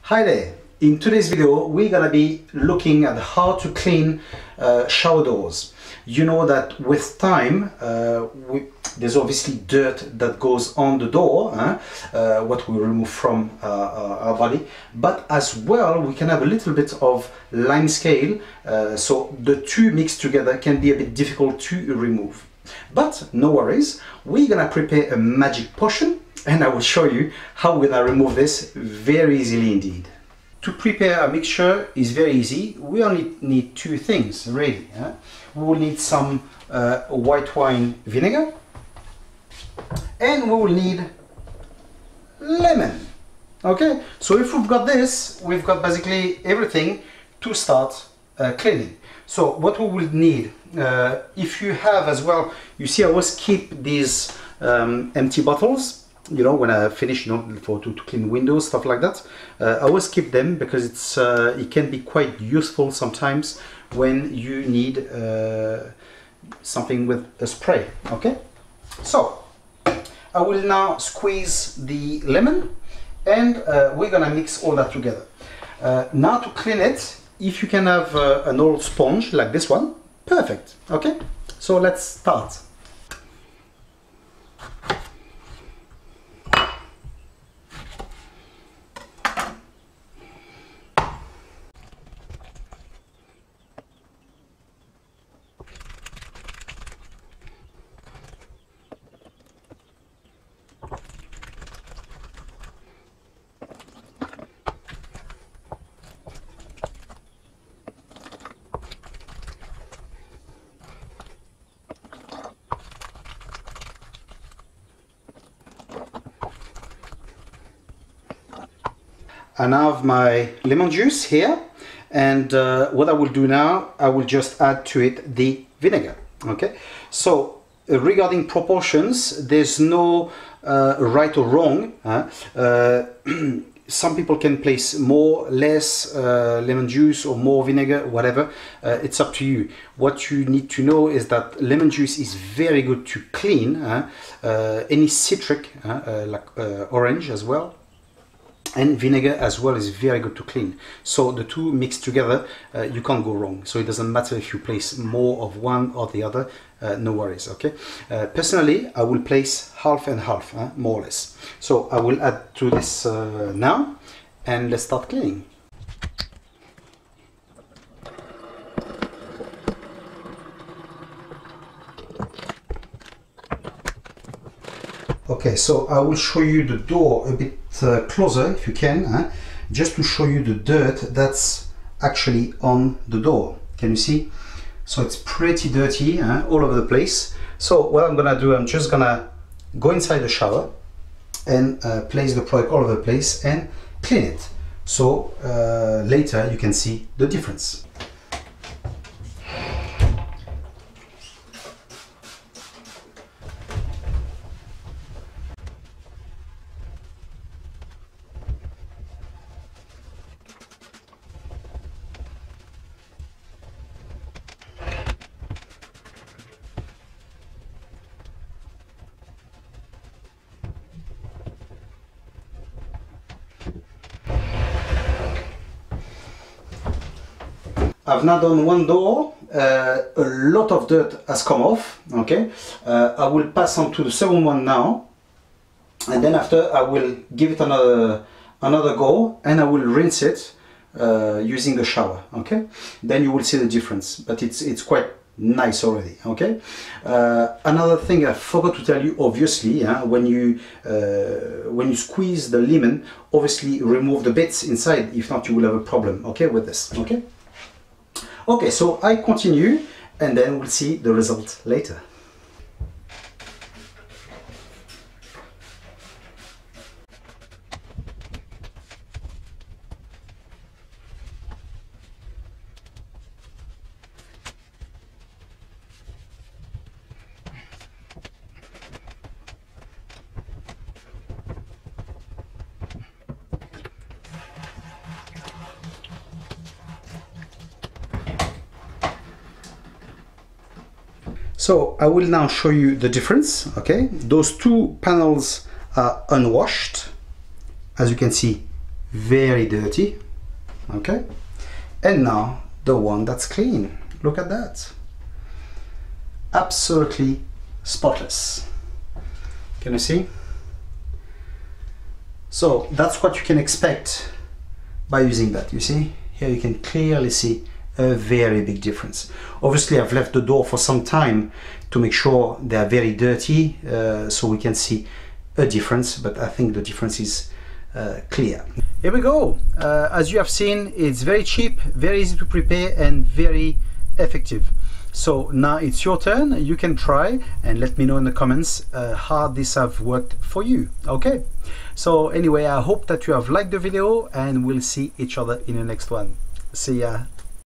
Hi there! In today's video we're gonna be looking at how to clean shower doors. You know that with time there's obviously dirt that goes on the door, what we remove from our body, but as well we can have a little bit of lime scale, so the two mixed together can be a bit difficult to remove. But no worries, we're gonna prepare a magic potion and I will show you how we're gonna remove this very easily indeed. To prepare a mixture is very easy. We only need two things really. We will need some white wine vinegar and we will need lemon. Okay, so if we've got this, we've got basically everything to start cleaning. So what we will need, if you have as well, you see I always keep these empty bottles, you know, when I finish, you know, to clean windows, stuff like that. I always keep them because it's it can be quite useful sometimes when you need something with a spray. Okay, so I will now squeeze the lemon and we're gonna mix all that together. Now to clean it, if you can have an old sponge like this one, perfect. Okay, so let's start. I now have my lemon juice here, and what I will do now, I will just add to it the vinegar. Okay, so regarding proportions, there's no right or wrong. Some people can place more, less lemon juice or more vinegar, whatever. It's up to you. What you need to know is that lemon juice is very good to clean any citric, like orange as well. And vinegar as well is very good to clean. So the two mixed together, you can't go wrong. So it doesn't matter if you place more of one or the other, no worries, okay? Personally, I will place half and half, more or less. So I will add to this now, and let's start cleaning. Okay, so I will show you the door a bit closer if you can, just to show you the dirt that's actually on the door. Can you see? So it's pretty dirty all over the place. So what I'm gonna do, I'm just gonna go inside the shower and place the product all over the place and clean it. So later you can see the difference. I've now done one door, a lot of dirt has come off, okay? I will pass on to the second one now, and then after I will give it another go and I will rinse it using the shower, okay? Then you will see the difference, but it's quite nice already, okay? Another thing I forgot to tell you, obviously, when you squeeze the lemon, obviously remove the bits inside, if not you will have a problem, okay, with this, okay? Okay, so I continue and then we'll see the result later. So I will now show you the difference. Okay, those two panels are unwashed, as you can see, very dirty. Okay, and now the one that's clean. Look at that, absolutely spotless. Can you see? So that's what you can expect by using that. You see here, you can clearly see a very big difference. Obviously I've left the door for some time to make sure they are very dirty, so we can see a difference, but I think the difference is clear. Here we go. As you have seen, it's very cheap, very easy to prepare, and very effective. So now it's your turn. You can try and let me know in the comments how this have worked for you. Okay, so anyway, I hope that you have liked the video, and we'll see each other in the next one. See ya.